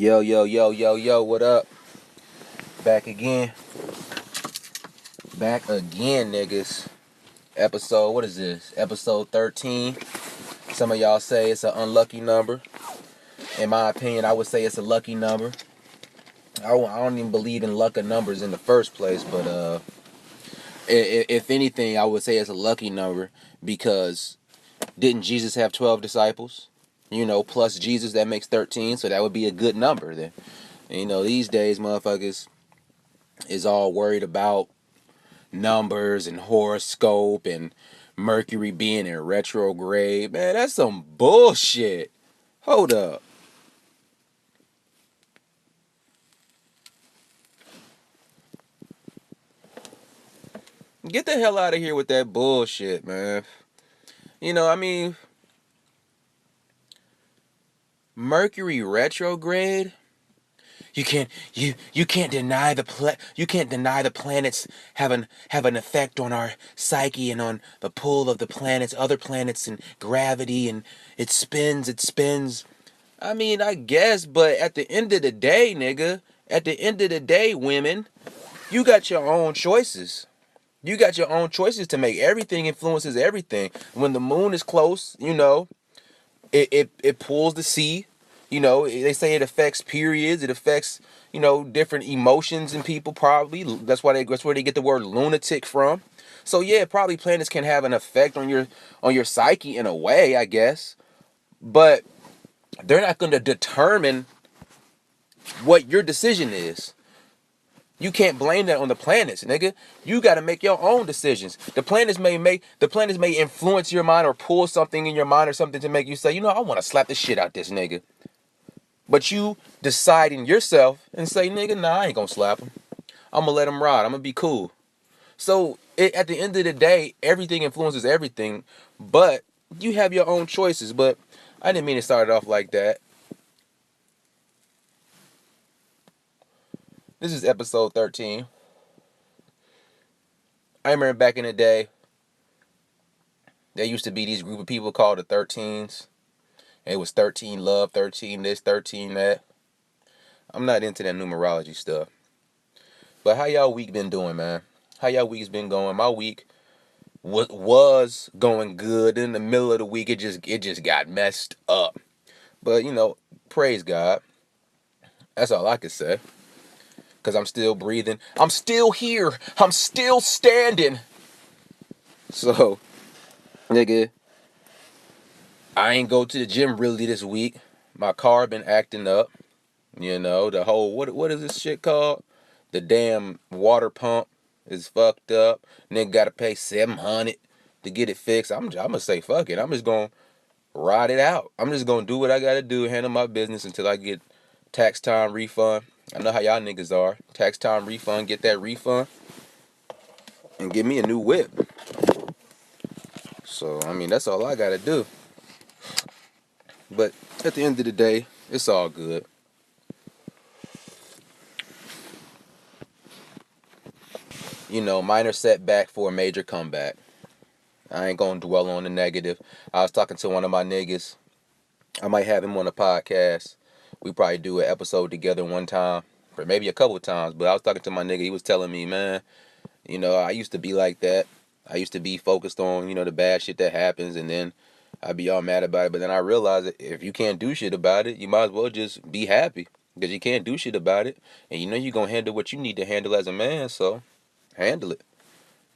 Yo, yo, yo, yo, yo, what up? Back again. Back again, niggas. Episode, what is this? Episode 13. Some of y'all say it's an unlucky number. In my opinion, I would say it's a lucky number. I don't even believe in luck of numbers in the first place, but if anything, I would say it's a lucky number because didn't Jesus have 12 disciples? Plus Jesus, that makes 13, so that would be a good number then. And, these days, motherfuckers is all worried about numbers and horoscope and Mercury being in retrograde. Man, that's some bullshit. Hold up. Get the hell out of here with that bullshit, man. Mercury retrograde? You can't deny the planets have an effect on our psyche and on the pull of the planets, other planets, and gravity, and it spins. I guess, but at the end of the day, nigga, women, you got your own choices. You got your own choices to make. Everything influences everything. When the moon is close, it pulls the sea. They say it affects periods. It affects, different emotions in people. Probably that's where they get the word lunatic from. So yeah, probably planets can have an effect on your psyche in a way, I guess. But they're not going to determine what your decision is. You can't blame that on the planets, nigga. You got to make your own decisions. The planets may influence your mind or pull something in your mind or something to make you say, I want to slap the shit out this nigga. But you decide in yourself and say, nigga, nah, I ain't gonna slap him. I'm gonna let him ride. I'm gonna be cool. So at the end of the day, everything influences everything, but you have your own choices. But I didn't mean to start it off like that. This is episode 13. I remember back in the day, there used to be these group of people called the 13s. It was 13 love, 13 this, 13 that. I'm not into that numerology stuff. But how y'all week been doing, man? How y'all week's been going? My week was going good. In the middle of the week, it just got messed up. But praise God. That's all I can say. Cause I'm still breathing. I'm still here. I'm still standing. So, nigga, I ain't go to the gym really this week. My car been acting up. The whole what is this shit called? The damn water pump is fucked up. Nigga gotta pay $700 to get it fixed. I'm gonna say fuck it. I'm just gonna ride it out. I'm just gonna do what I gotta do, handle my business until I get tax time refund. I know how y'all niggas are. Tax time refund, get that refund, and give me a new whip. So that's all I gotta do. But at the end of the day, it's all good. Minor setback for a major comeback. I ain't gonna dwell on the negative. I was talking to one of my niggas. I might have him on the podcast. We probably do an episode together one time, or maybe a couple of times. But I was talking to my nigga. He was telling me, man, I used to be like that. I used to be focused on, the bad shit that happens, and then I'd be all mad about it. But then I realized that if you can't do shit about it, you might as well just be happy. Because you can't do shit about it. And you're going to handle what you need to handle as a man, so handle it.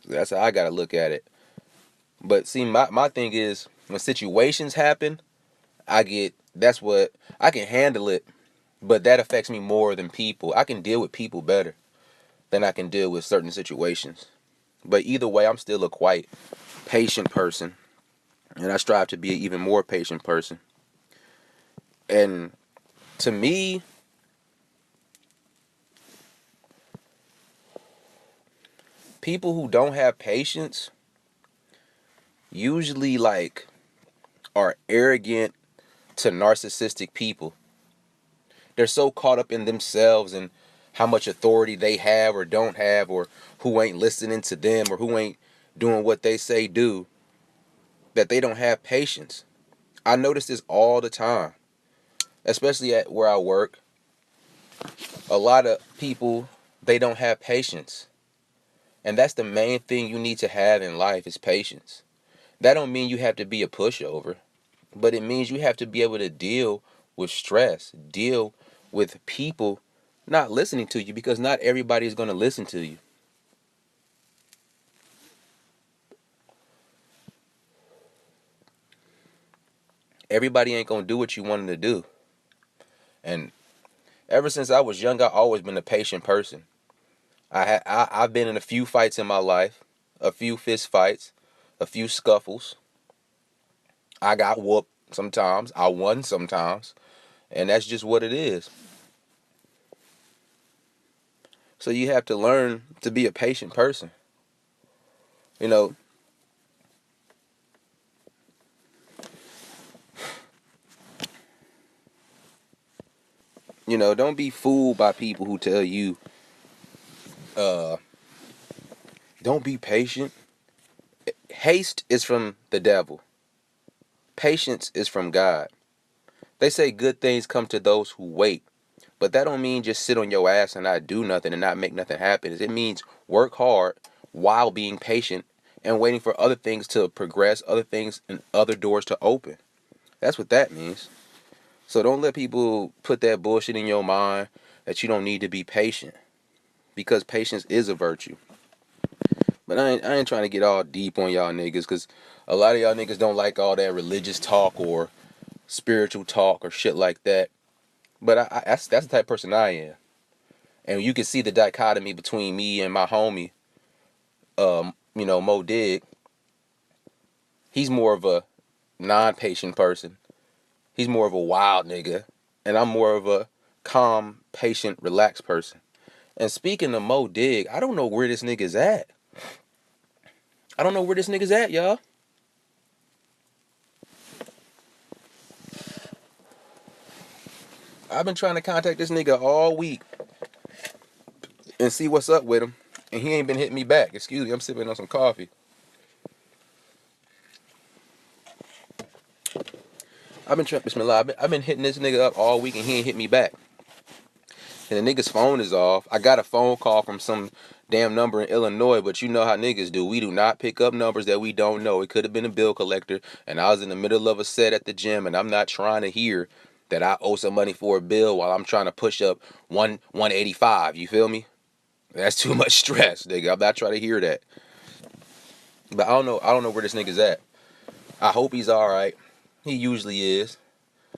That's how I got to look at it. But see, my thing is, when situations happen, I can handle it, but that affects me more than people. I can deal with people better than I can deal with certain situations. But either way, I'm still a quite patient person, and I strive to be an even more patient person. And to me, people who don't have patience usually are arrogant to narcissistic people. They're so caught up in themselves and how much authority they have or don't have, or who ain't listening to them, or who ain't doing what they say do, that they don't have patience. I notice this all the time, especially at where I work. A lot of people, they don't have patience. And that's the main thing you need to have in life is patience. That don't mean you have to be a pushover, but it means you have to be able to deal with stress, deal with people not listening to you because not everybody is going to listen to you. Everybody ain't going to do what you want them to do. And ever since I was young, I've always been a patient person. I've been in a few fights in my life, a few fist fights, a few scuffles. I got whooped sometimes. I won sometimes. And that's just what it is. So you have to learn to be a patient person. You know, don't be fooled by people who tell you, uh, don't be patient. Haste is from the devil. Patience is from God. They say good things come to those who wait. But that don't mean just sit on your ass and not do nothing and not make nothing happen. It means work hard while being patient and waiting for other things to progress, other things and other doors to open. That's what that means. So don't let people put that bullshit in your mind that you don't need to be patient because patience is a virtue. But I ain't trying to get all deep on y'all niggas because a lot of y'all niggas don't like all that religious talk or spiritual talk or shit like that. But that's the type of person I am. And you can see the dichotomy between me and my homie, MoDigg. He's more of a non-patient person. He's more of a wild nigga. And I'm more of a calm, patient, relaxed person. And speaking of MoDigg, I don't know where this nigga's at. I don't know where this nigga's at, y'all. I've been trying to contact this nigga all week and see what's up with him. And he ain't been hitting me back. Excuse me, I'm sipping on some coffee. Bismillah, I've been hitting this nigga up all week and he ain't hit me back. And the nigga's phone is off. I got a phone call from some damn number in Illinois, but you know how niggas do. We do not pick up numbers that we don't know. It could have been a bill collector, and I was in the middle of a set at the gym, and I'm not trying to hear that I owe some money for a bill while I'm trying to push up 185. You feel me? That's too much stress, nigga. I'm not trying to hear that. But I don't know. I don't know where this nigga's at. I hope he's all right. He usually is.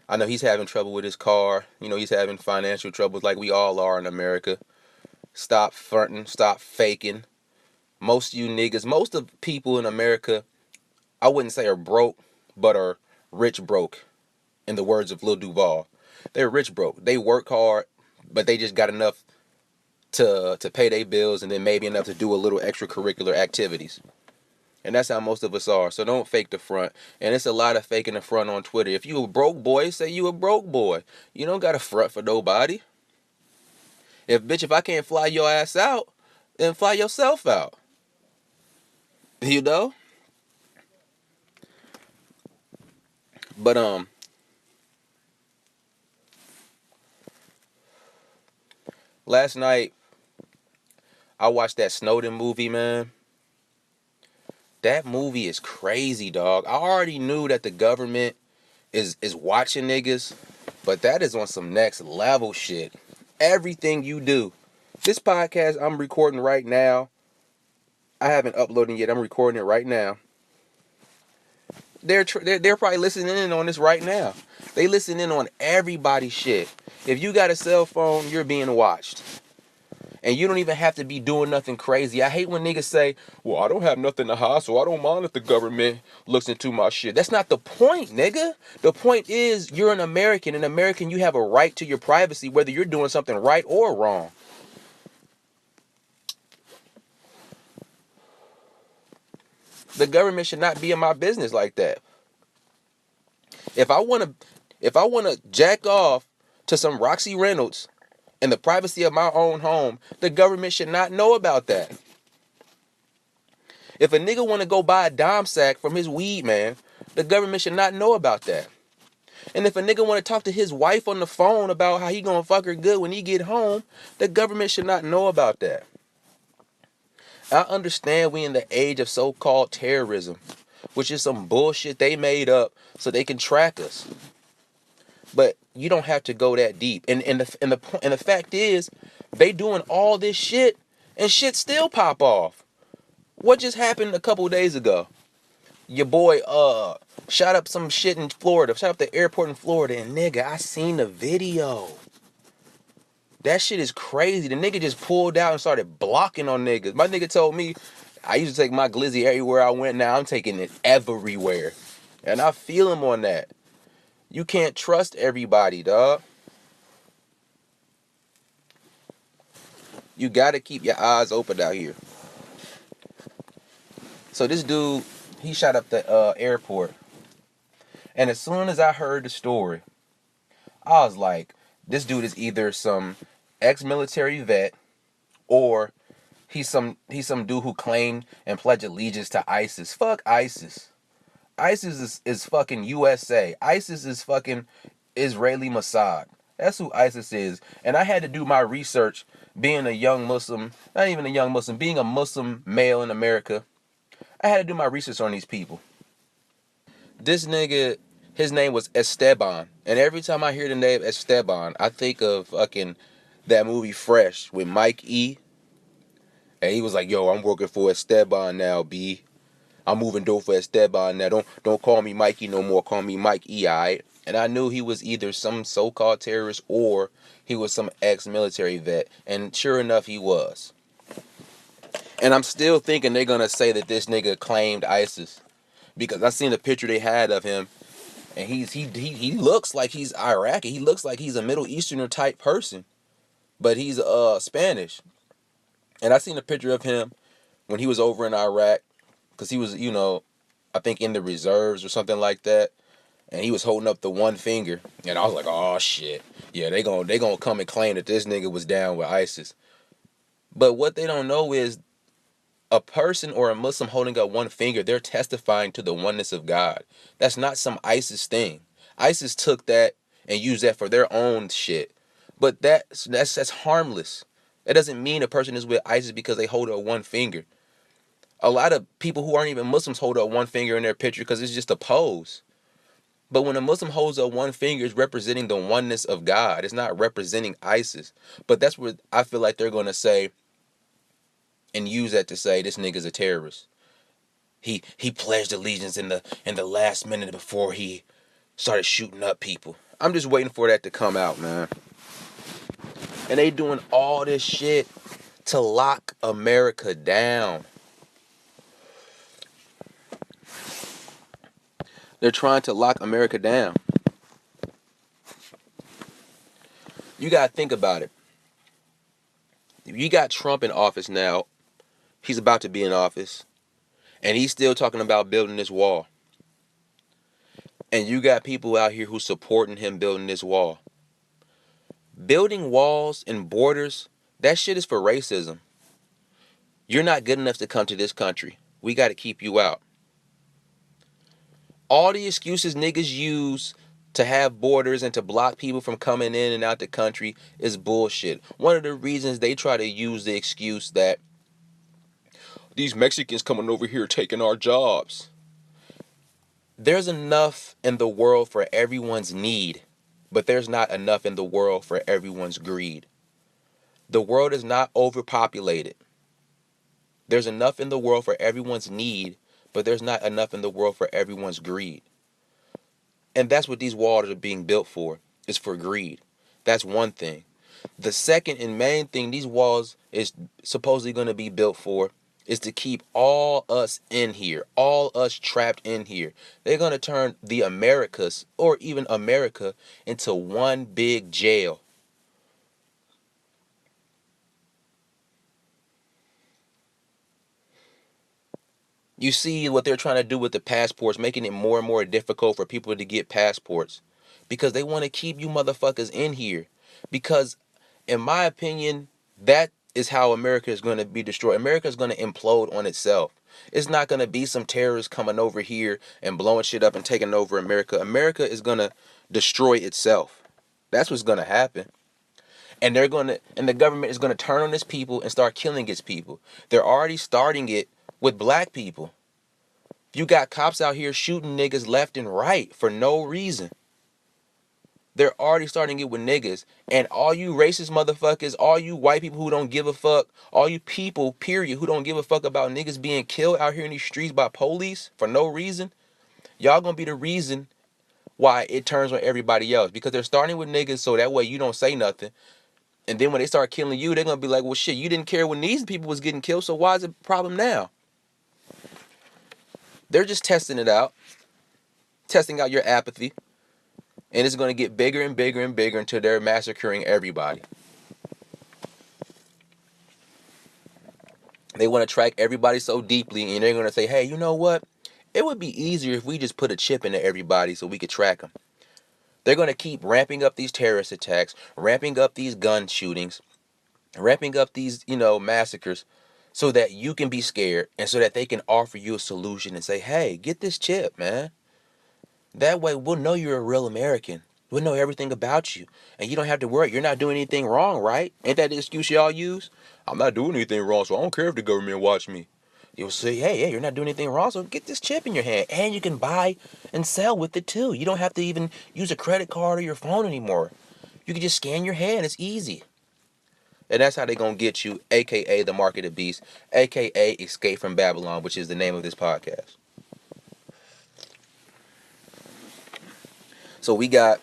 I know he's having trouble with his car. He's having financial troubles like we all are in America. Stop fronting. Stop faking. Most of you niggas, most of people in America, I wouldn't say are broke, but are rich broke, in the words of Lil Duval. They're rich broke. They work hard, but they just got enough to pay their bills and then maybe enough to do a little extracurricular activities. And that's how most of us are. So don't fake the front. And it's a lot of faking the front on Twitter. If you a broke boy, say you a broke boy. You don't got to front for nobody. If I can't fly your ass out, then fly yourself out. You know? But last night I watched that Snowden movie, man. That movie is crazy, dog. I already knew that the government is watching niggas, but that is on some next level shit. Everything you do. This podcast I'm recording right now, I haven't uploaded it yet. I'm recording it right now. They're probably listening in on this right now. They listen in on everybody's shit. If you got a cell phone, you're being watched. And you don't even have to be doing nothing crazy. I hate when niggas say, well, I don't have nothing to hide, so I don't mind if the government looks into my shit. That's not the point, nigga. The point is you're an American. An American, you have a right to your privacy, whether you're doing something right or wrong. The government should not be in my business like that. If I wanna jack off to some Roxy Reynolds in the privacy of my own home, the government should not know about that. If a nigga want to go buy a dime sack from his weed man, the government should not know about that. And if a nigga want to talk to his wife on the phone about how he gonna fuck her good when he get home, the government should not know about that. I understand we in the age of so-called terrorism, which is some bullshit they made up so they can track us. But you don't have to go that deep. And the fact is, they doing all this shit and shit still pop off. What just happened a couple days ago? Your boy shot up some shit in Florida, shot up the airport in Florida, and nigga, I seen the video. That shit is crazy. The nigga just pulled out and started blocking on niggas. My nigga told me I used to take my glizzy everywhere I went. Now I'm taking it everywhere. And I feel him on that. You can't trust everybody, dog. You gotta keep your eyes open out here. So this dude, he shot up the airport. And as soon as I heard the story, I was like, this dude is either some ex-military vet or he's some dude who claimed and pledged allegiance to ISIS. Fuck ISIS. ISIS is fucking USA. ISIS is fucking Israeli Mossad. That's who ISIS is. And I had to do my research being a young Muslim, not even a young Muslim, being a Muslim male in America. I had to do my research on these people. This nigga, his name was Esteban. And every time I hear the name Esteban, I think of fucking that movie Fresh with Mike E. And he was like, yo, I'm working for Esteban now, B. I'm moving dope for Esteban now. Don't call me Mikey no more. Call me Mike E, alright? And I knew he was either some so-called terrorist or he was some ex-military vet. And sure enough, he was. And I'm still thinking they're going to say that this nigga claimed ISIS. Because I seen the picture they had of him. And he looks like he's Iraqi. He looks like he's a Middle Easterner type person. But he's Spanish. And I seen a picture of him when he was over in Iraq. Because he was, I think in the reserves or something like that. And he was holding up the one finger. And I was like, oh, shit. Yeah, they gonna come and claim that this nigga was down with ISIS. But what they don't know is a person or a Muslim holding up one finger, they're testifying to the oneness of God. That's not some ISIS thing. ISIS took that and used that for their own shit. But that's harmless. That doesn't mean a person is with ISIS because they hold up one finger. A lot of people who aren't even Muslims hold up one finger in their picture because it's just a pose. But when a Muslim holds up one finger, it's representing the oneness of God. It's not representing ISIS. But that's what I feel like they're going to say and use that to say this nigga's a terrorist. He pledged allegiance in the last minute before he started shooting up people. I'm just waiting for that to come out, man. And they doing all this shit to lock America down. They're trying to lock America down. You gotta think about it. You got Trump in office now. He's about to be in office. And he's still talking about building this wall. And you got people out here who's supporting him building this wall. Building walls and borders, that shit is for racism. You're not good enough to come to this country. We got to keep you out. All the excuses niggas use to have borders and to block people from coming in and out the country is bullshit. One of the reasons they try to use the excuse that these Mexicans coming over here taking our jobs. There's enough in the world for everyone's need, but there's not enough in the world for everyone's greed. The world is not overpopulated. There's enough in the world for everyone's need, but there's not enough in the world for everyone's greed. And that's what these walls are being built for, is for greed. That's one thing. The second and main thing these walls is supposedly going to be built for is to keep all us in here, all us trapped in here. They're going to turn the Americas, or even America, into one big jail. You see what they're trying to do with the passports, making it more and more difficult for people to get passports. Because they want to keep you motherfuckers in here. Because, in my opinion, that is how America is going to be destroyed. America is going to implode on itself. It's not going to be some terrorists coming over here and blowing shit up and taking over America. America is going to destroy itself. That's what's gonna happen. And the government is gonna turn on its people and start killing its people. They're already starting it with black people. You got cops out here shooting niggas left and right for no reason. They're already starting it with niggas. And all you racist motherfuckers, all you white people who don't give a fuck, all you people, period, who don't give a fuck about niggas being killed out here in these streets by police for no reason, y'all gonna be the reason why it turns on everybody else. Because they're starting with niggas so that way you don't say nothing. And then when they start killing you, they're gonna be like, well shit, you didn't care when these people was getting killed, so why is it a problem now? They're just testing it out, testing out your apathy. And it's going to get bigger and bigger and bigger until they're massacring everybody. They want to track everybody so deeply, and they're going to say, hey, you know what? It would be easier if we just put a chip into everybody so we could track them. They're going to keep ramping up these terrorist attacks, ramping up these gun shootings, ramping up these, massacres so that you can be scared and so that they can offer you a solution and say, hey, get this chip, man. That way we'll know you're a real American. We'll know everything about you. And you don't have to worry. You're not doing anything wrong, right? Ain't that the excuse y'all use? I'm not doing anything wrong, so I don't care if the government watch me. You'll say, hey, you're not doing anything wrong, so get this chip in your hand. And you can buy and sell with it too. You don't have to even use a credit card or your phone anymore. You can just scan your hand. It's easy. And that's how they're going to get you, a.k.a. the Mark of the Beast, a.k.a. Escape from Babylon, which is the name of this podcast. So we got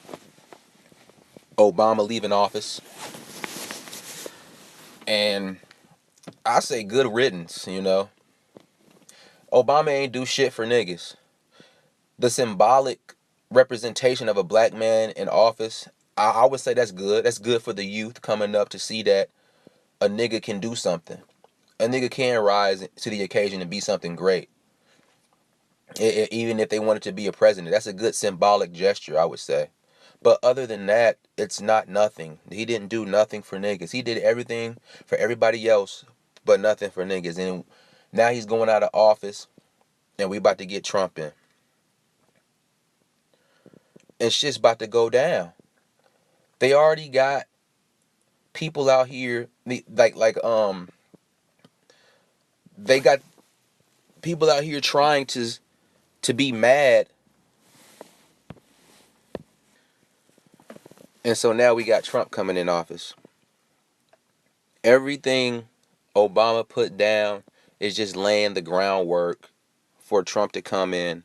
Obama leaving office. And I say good riddance, Obama ain't do shit for niggas. The symbolic representation of a black man in office, I would say that's good. That's good for the youth coming up to see that a nigga can do something. A nigga can rise to the occasion and be something great. Even if they wanted to be a president. That's a good symbolic gesture, I would say. But other than that, it's not nothing. He didn't do nothing for niggas. He did everything for everybody else, but nothing for niggas. And now he's going out of office, and we about to get Trump in. And shit's about to go down. They already got people out here, they got people out here trying to be mad. And so now we got Trump coming in office. Everything Obama put down is just laying the groundwork for Trump to come in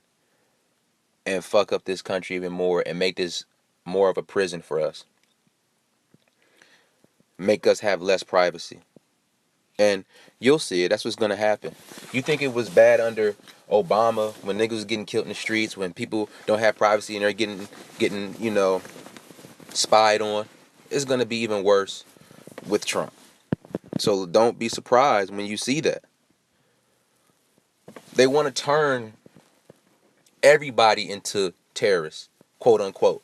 and fuck up this country even more and make this more of a prison for us. Make us have less privacy. And you'll see it. That's what's going to happen. You think it was bad under Obama when niggas was getting killed in the streets, when people don't have privacy and they're getting spied on? It's going to be even worse with Trump. So don't be surprised when you see that. They want to turn everybody into terrorists, quote unquote.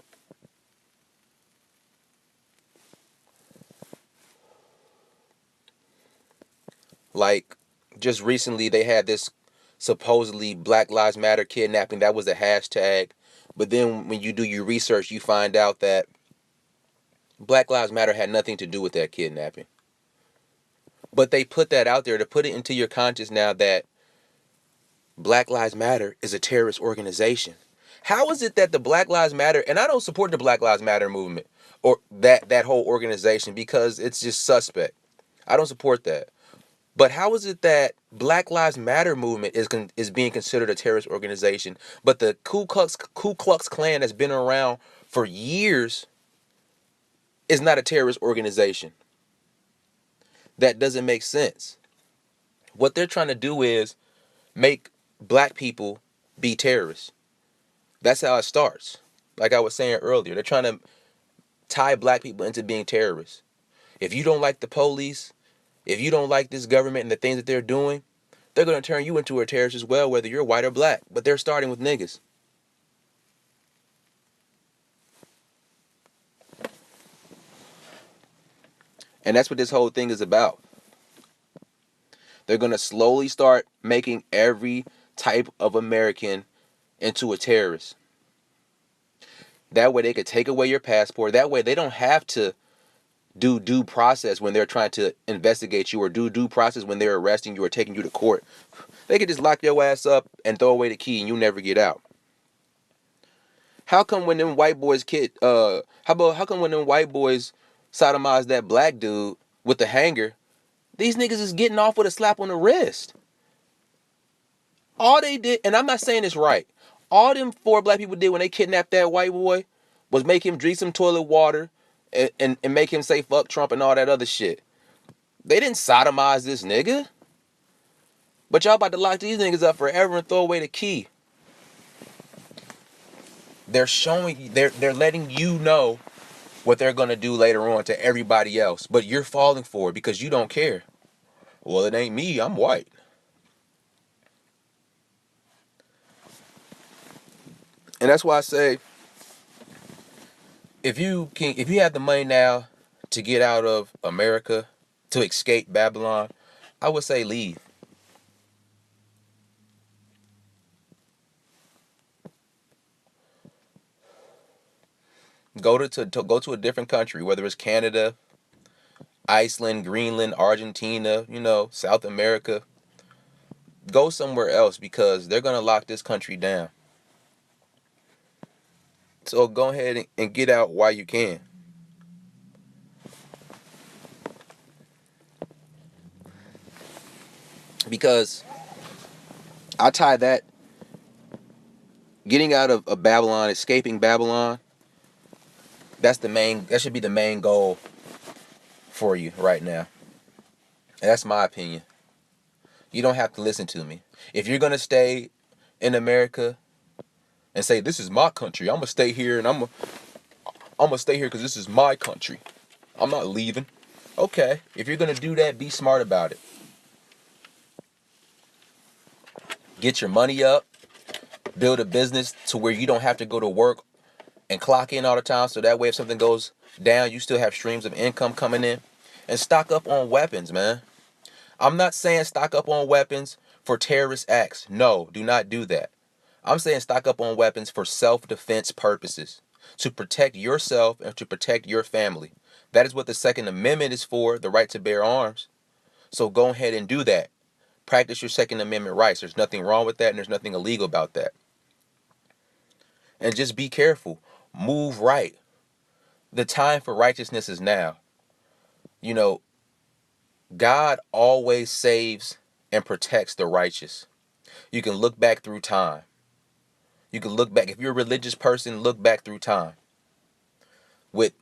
Like, just recently they had this supposedly Black Lives Matter kidnapping. That was the hashtag. But then when you do your research, you find out that Black Lives Matter had nothing to do with that kidnapping. But they put that out there to put it into your conscience now that Black Lives Matter is a terrorist organization. How is it that the Black Lives Matter, and I don't support the Black Lives Matter movement or that whole organization because it's just suspect. I don't support that. But how is it that Black Lives Matter movement is being considered a terrorist organization, but the Ku Klux Klan that's been around for years is not a terrorist organization? That doesn't make sense. What they're trying to do is make black people be terrorists. That's how it starts. Like I was saying earlier, they're trying to tie black people into being terrorists. If you don't like the police, if you don't like this government and the things that they're doing, they're going to turn you into a terrorist as well, whether you're white or black. But they're starting with niggas. And that's what this whole thing is about. They're going to slowly start making every type of American into a terrorist. That way they could take away your passport. That way they don't have to do due process when they're trying to investigate you, or do due process when they're arresting you or taking you to court. They could just lock your ass up and throw away the key and you never get out. How come when them white boys how come when them white boys sodomize that black dude with the hanger, these niggas is getting off with a slap on the wrist? All they did, and I'm not saying it's right, all them 4 black people did when they kidnapped that white boy was make him drink some toilet water and make him say fuck Trump and all that other shit. They didn't sodomize this nigga. But y'all about to lock these niggas up forever and throw away the key. They're letting you know what they're gonna do later on to everybody else, but you're falling for it because you don't care. Well, it ain't me, I'm white. And that's why I say, if you have the money now to get out of America, to escape Babylon, I would say leave. Go to a different country, whether it's Canada, Iceland, Greenland, Argentina, South America. Go somewhere else because they're gonna lock this country down. So go ahead and get out while you can. Because I tie that, getting out of Babylon, escaping Babylon, that should be the main goal for you right now. And that's my opinion. You don't have to listen to me. If you're gonna stay in America and say this is my country, I'm gonna stay here and I'm gonna stay here because this is my country, I'm not leaving. Okay, if you're gonna do that, be smart about it. Get your money up, build a business to where you don't have to go to work and clock in all the time, so that way if something goes down, you still have streams of income coming in. And stock up on weapons, man. I'm not saying stock up on weapons for terrorist acts. No, do not do that. I'm saying stock up on weapons for self-defense purposes, to protect yourself and to protect your family. That is what the Second Amendment is for, the right to bear arms. So go ahead and do that. Practice your Second Amendment rights. There's nothing wrong with that, and there's nothing illegal about that. And just be careful. Move right. The time for righteousness is now. God always saves and protects the righteous. You can look back through time. You can look back. If you're a religious person, look back through time. With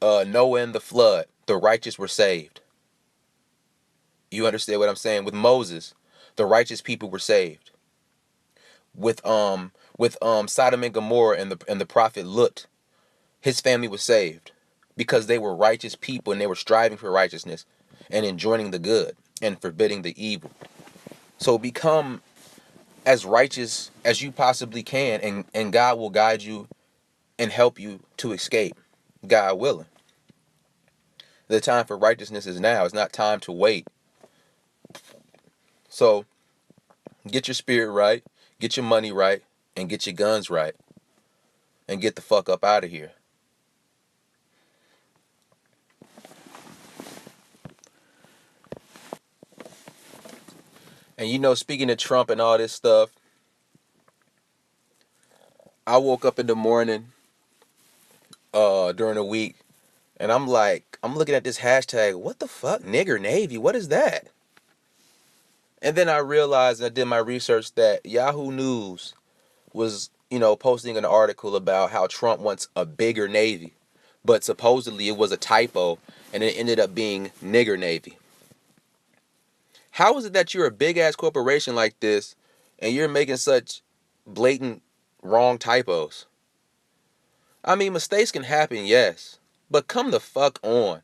Noah and the flood, the righteous were saved. You understand what I'm saying? With Moses, the righteous people were saved. With Sodom and Gomorrah and the prophet Lut, his family was saved because they were righteous people and they were striving for righteousness and enjoining the good and forbidding the evil. So become as righteous as you possibly can, and God will guide you and help you to escape, God willing. The time for righteousness is now. It's not time to wait. So get your spirit right, get your money right, and get your guns right, and get the fuck up out of here. And speaking of Trump and all this stuff, I woke up in the morning during the week, and I'm looking at this hashtag, what the fuck, nigger Navy, what is that? And then I realized, and I did my research, that Yahoo News was, posting an article about how Trump wants a bigger Navy, but supposedly it was a typo, and it ended up being nigger Navy. How is it that you're a big ass corporation like this, and you're making such blatant wrong typos? I mean, mistakes can happen, yes, but come the fuck on.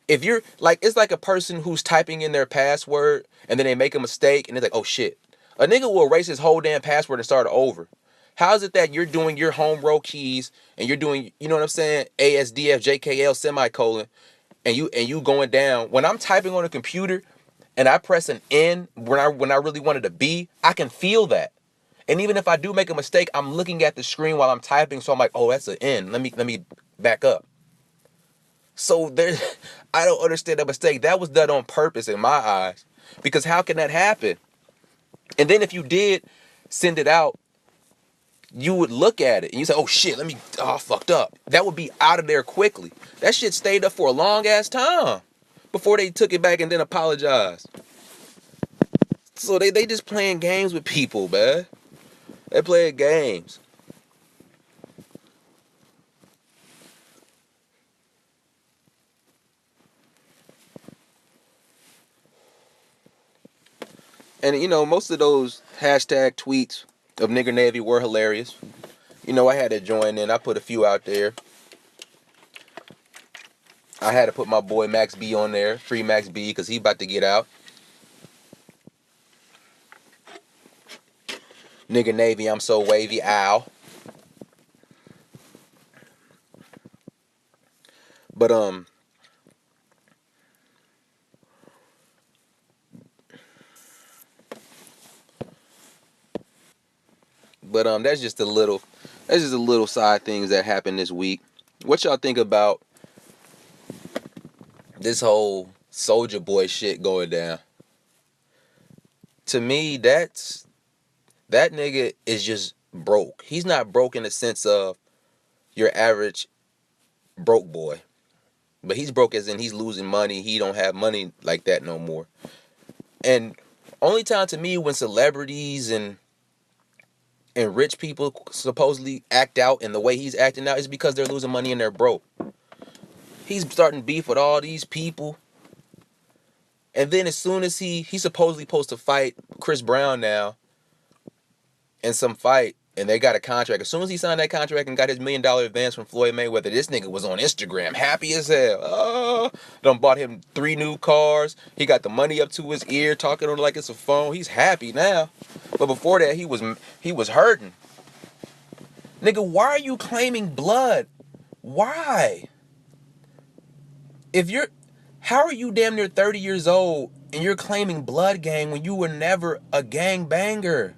If you're it's like a person who's typing in their password and then they make a mistake and they're like, oh shit. A nigga will erase his whole damn password and start over. How is it that you're doing your home row keys and you're doing, you know what I'm saying, ASDF JKL semicolon, and you going down? When I'm typing on a computer and I press an N when I really wanted a B, I can feel that. And even if I do make a mistake, I'm looking at the screen while I'm typing, so I'm like, oh, that's an N. Let me back up. So there, I don't understand that mistake. That was done on purpose in my eyes. Because how can that happen? And then if you did send it out, you would look at it and you say, oh shit, I fucked up. That would be out of there quickly. That shit stayed up for a long ass time before they took it back and then apologized. So they just playing games with people, man. They playing games. And most of those hashtag tweets of Nigger Navy were hilarious. I had to join in. I put a few out there. I had to put my boy Max B on there, free Max B, because he about to get out. Nigger Navy, I'm so wavy, ow. But that's just a little side things that happened this week. What y'all think about this whole Soldier Boy shit going down? To me, that nigga is just broke. He's not broke in the sense of your average broke boy. But he's broke as in he's losing money. He don't have money like that no more. And only time to me when celebrities and rich people supposedly act out in the way he's acting out is because they're losing money and they're broke. He's starting beef with all these people. And then as soon as he's supposedly supposed to fight Chris Brown now in some fight, and they got a contract. As soon as he signed that contract and got his $1 million advance from Floyd Mayweather, this nigga was on Instagram, happy as hell. Oh, done bought him 3 new cars. He got the money up to his ear, talking to him like it's a phone. He's happy now. But before that, he was hurting. Nigga, why are you claiming blood? Why? How are you damn near 30 years old and you're claiming blood gang when you were never a gang banger?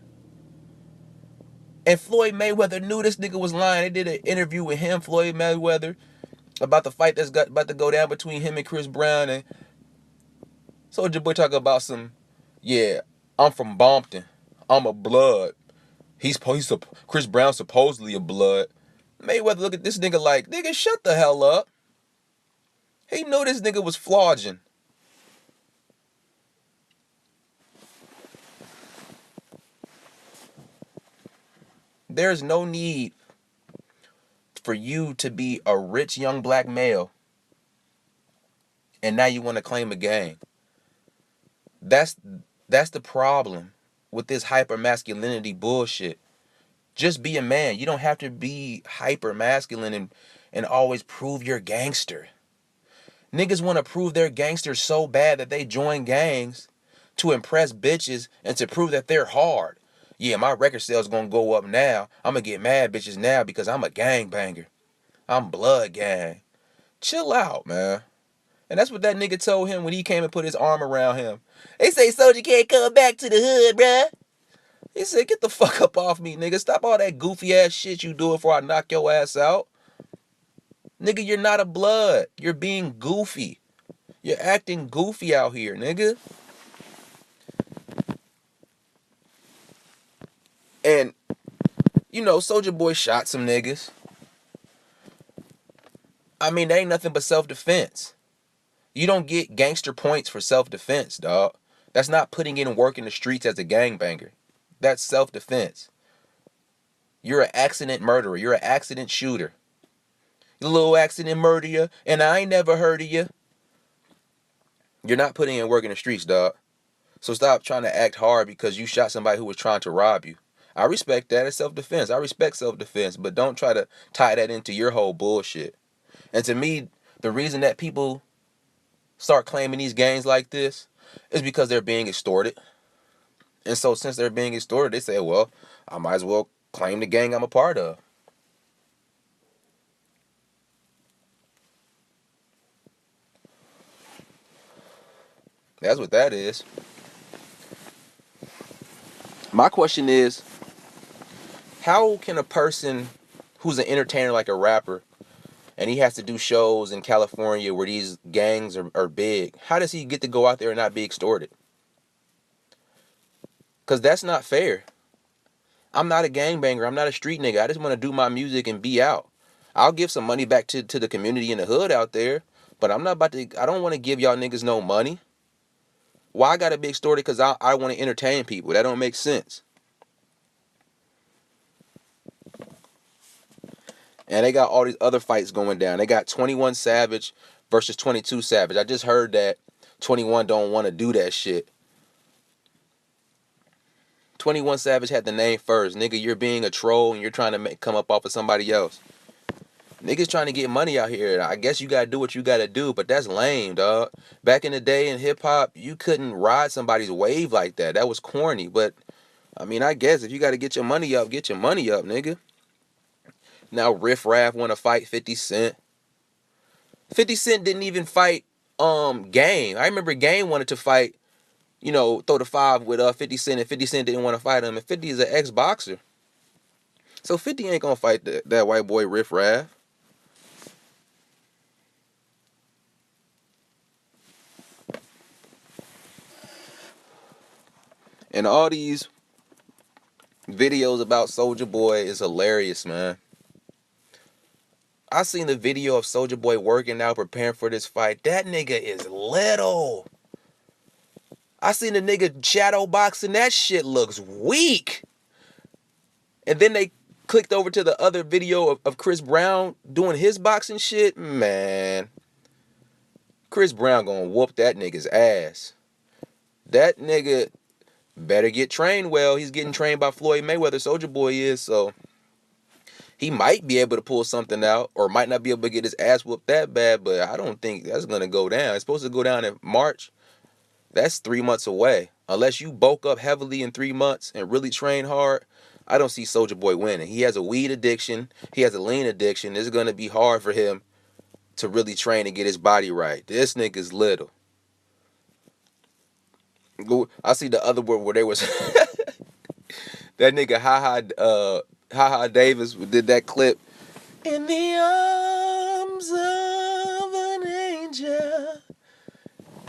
And Floyd Mayweather knew this nigga was lying. They did an interview with him, Floyd Mayweather, about the fight that's about to go down between him and Chris Brown. And Soulja Boy talk about yeah, I'm from Bompton. I'm a blood. Chris Brown supposedly a blood. Mayweather look at this nigga like, nigga, shut the hell up. He knew this nigga was flogging. There's no need for you to be a rich young black male and now you want to claim a gang. That's the problem with this hyper masculinity bullshit. Just be a man. You don't have to be hyper masculine and always prove you're gangster. Niggas want to prove they're gangsters so bad that they join gangs to impress bitches and to prove that they're hard. Yeah, my record sales gonna go up now. I'm gonna get mad bitches now because I'm a gangbanger. I'm blood gang. Chill out, man. And that's what that nigga told him when he came and put his arm around him. They say Soldier can't come back to the hood, bruh. He said, get the fuck up off me, nigga. Stop all that goofy ass shit you doing before I knock your ass out. Nigga, you're not a blood. You're being goofy. You're acting goofy out here, nigga. And, Soulja Boy shot some niggas. I mean, that ain't nothing but self-defense. You don't get gangster points for self-defense, dog. That's not putting in work in the streets as a gangbanger. That's self-defense. You're an accident murderer. You're an accident shooter. You little accident murderer, and I ain't never heard of you. You're not putting in work in the streets, dog. So stop trying to act hard because you shot somebody who was trying to rob you. I respect that. It's self-defense. I respect self-defense, but don't try to tie that into your whole bullshit. And to me, the reason that people start claiming these gangs like this is because they're being extorted. And so since they're being extorted, they say, well, I might as well claim the gang I'm a part of. That's what that is. My question is, How can a person who's an entertainer like a rapper and he has to do shows in California where these gangs are big, how does he get to go out there and not be extorted? Because that's not fair. I'm not a gangbanger. I'm not a street nigga. I just want to do my music and be out. I'll give some money back to the community in the hood out there, but I'm not about to, I don't want to give y'all niggas no money. Why I gotta be extorted because I want to entertain people? That don't make sense. And they got all these other fights going down. They got 21 Savage versus 22 Savage. I just heard that 21 don't want to do that shit. 21 Savage had the name first. Nigga, you're being a troll and you're trying to come up off of somebody else. Niggas trying to get money out here. I guess you gotta do what you gotta do, but that's lame, dog. Back in the day in hip hop, you couldn't ride somebody's wave like that. That was corny. But I mean, I guess if you gotta get your money up, get your money up, nigga. Now Riff Raff wanna fight 50 Cent. 50 Cent didn't even fight Game. I remember Game wanted to fight, throw the five with 50 Cent, and 50 Cent didn't want to fight him. And 50 is an ex-boxer. So 50 ain't gonna fight that white boy Riff Raff. And all these videos about Soulja Boy is hilarious, man. I seen the video of Soulja Boy working out, preparing for this fight. That nigga is little. I seen the nigga shadow boxing. That shit looks weak. And then they clicked over to the other video of Chris Brown doing his boxing shit. Man, Chris Brown gonna whoop that nigga's ass. That nigga better get trained well. He's getting trained by Floyd Mayweather. Soulja Boy is, so he might be able to pull something out, or might not be able to get his ass whooped that bad, but I don't think that's gonna go down. It's supposed to go down in March. That's 3 months away. Unless you bulk up heavily in 3 months and really train hard, I don't see Soulja Boy winning. He has a weed addiction. He has a lean addiction. It's gonna be hard for him to really train and get his body right. This nigga's little. I see the other one where they was that nigga Haha Davis did that clip. In the arms of an angel.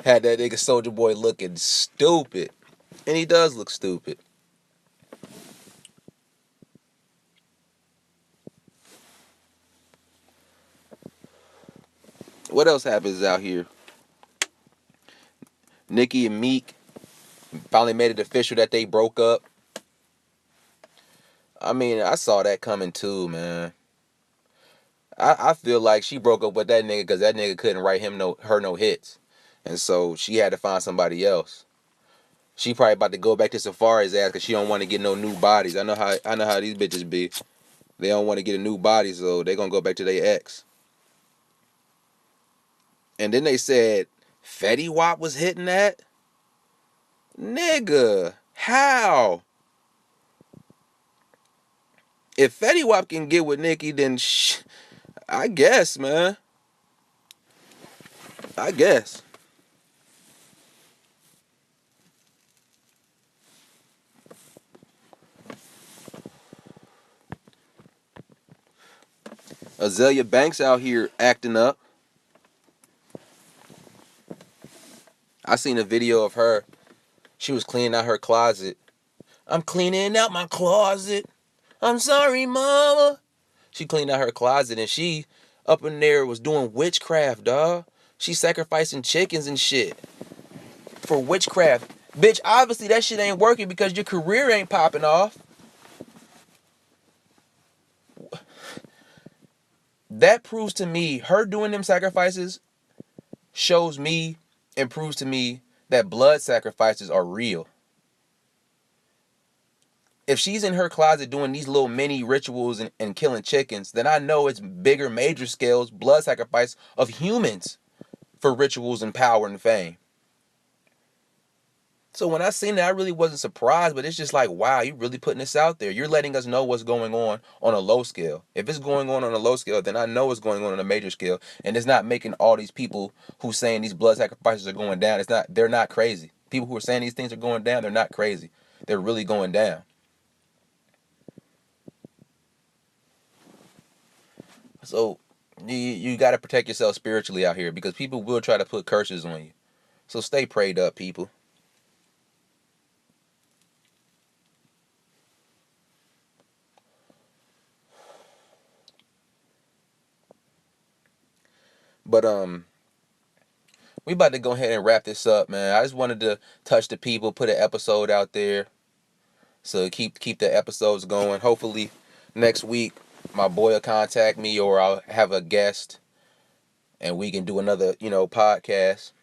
Had that nigga Soulja Boy looking stupid. And he does look stupid. What else happens out here? Nicki and Meek finally made it official that they broke up. I mean, I saw that coming too, man. I feel like she broke up with that nigga because that nigga couldn't write her no hits. And so she had to find somebody else. She probably about to go back to Safari's ass because she don't want to get no new bodies. I know how these bitches be. They don't want to get a new body, so they gonna go back to their ex. And then they said Fetty Wap was hitting that. Nigga, how? If Fetty Wap can get with Nicki, then I guess, man. I guess. Azalea Banks out here acting up. I seen a video of her. She was cleaning out her closet. I'm cleaning out my closet. I'm sorry, mama. She cleaned out her closet and she up in there was doing witchcraft, dawg. She sacrificing chickens and shit for witchcraft. Bitch, obviously that shit ain't working because your career ain't popping off. That proves to me, her doing them sacrifices shows me and proves to me that blood sacrifices are real. If she's in her closet doing these little mini rituals and killing chickens, then I know it's bigger, major scales, blood sacrifice of humans for rituals and power and fame. So when I seen that, I really wasn't surprised, but it's just like, wow, you really putting this out there. You're letting us know what's going on a low scale. If it's going on a low scale, then I know it's going on a major scale. And it's not making all these people who saying these blood sacrifices are going down. They're not crazy. People who are saying these things are going down, they're not crazy. They're really going down. So you got to protect yourself spiritually out here because people will try to put curses on you. So stay prayed up, people. But we about to go ahead and wrap this up, man. I just wanted to touch the people, put an episode out there, so keep the episodes going. Hopefully, next week my boy will contact me, or I'll have a guest, and we can do another podcast.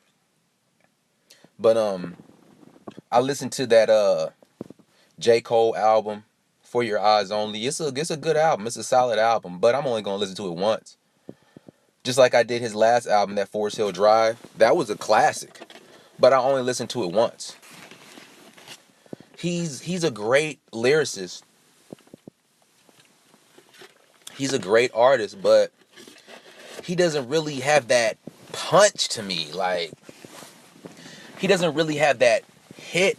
But I listened to that J. Cole album, For Your Eyes Only. It's a good album. It's a solid album, but I'm only gonna listen to it once. Just like I did his last album, that Forest Hill Drive. That was a classic, but I only listened to it once. He's a great lyricist. He's a great artist, but he doesn't really have that punch to me. Like, he doesn't really have that hit,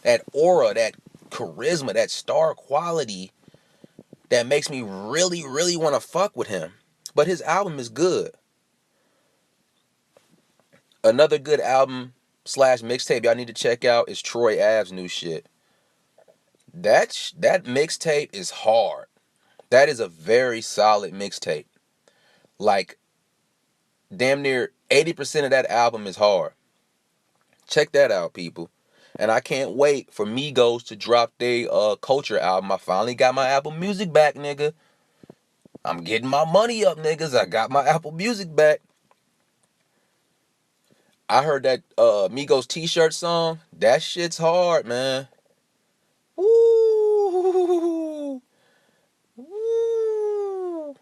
that aura, that charisma, that star quality that makes me really, really want to fuck with him. But his album is good. Another good album slash mixtape y'all need to check out is Troy Ave's new shit. That mixtape is hard. That is a very solid mixtape. Like, damn near 80% of that album is hard. Check that out, people. And I can't wait for Migos to drop their Culture album. I finally got my Apple Music back, nigga. I'm getting my money up, niggas. I got my Apple Music back. I heard that Migos t-shirt song. That shit's hard, man. Woo! Woo!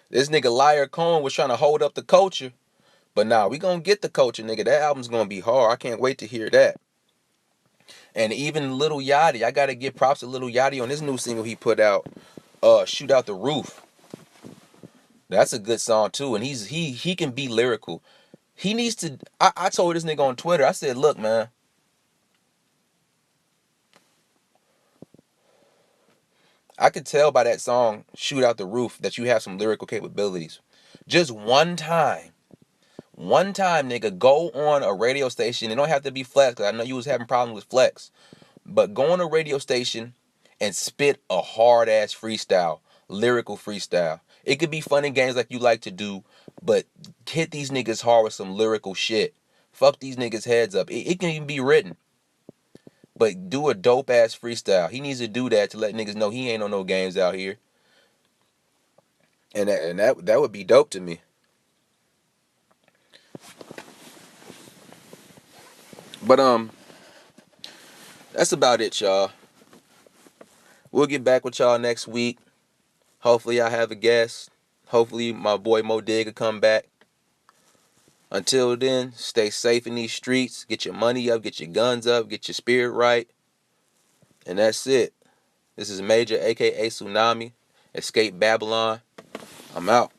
This nigga Liar Cohen was trying to hold up the Culture. But nah, we gonna get the Culture, nigga. That album's gonna be hard. I can't wait to hear that. And even Lil Yachty, I gotta give props to Lil Yachty on this new single he put out, Shoot Out the Roof. That's a good song too, and he can be lyrical. He needs to. I told this nigga on Twitter. I said, look, man, I could tell by that song, Shoot Out the Roof, that you have some lyrical capabilities. Just one time, nigga, go on a radio station. It don't have to be Flex, because I know you was having problems with Flex. But go on a radio station and spit a hard ass freestyle, lyrical freestyle. It could be fun and games like you like to do, but hit these niggas hard with some lyrical shit. Fuck these niggas' heads up. It can even be written, but do a dope ass freestyle. He needs to do that to let niggas know he ain't on no games out here, and that would be dope to me. But that's about it, y'all. We'll get back with y'all next week. Hopefully, I have a guest. Hopefully, my boy MoDigg will come back. Until then, stay safe in these streets. Get your money up, get your guns up, get your spirit right. And that's it. This is Major, a.k.a. Tsunami. Escape Babylon. I'm out.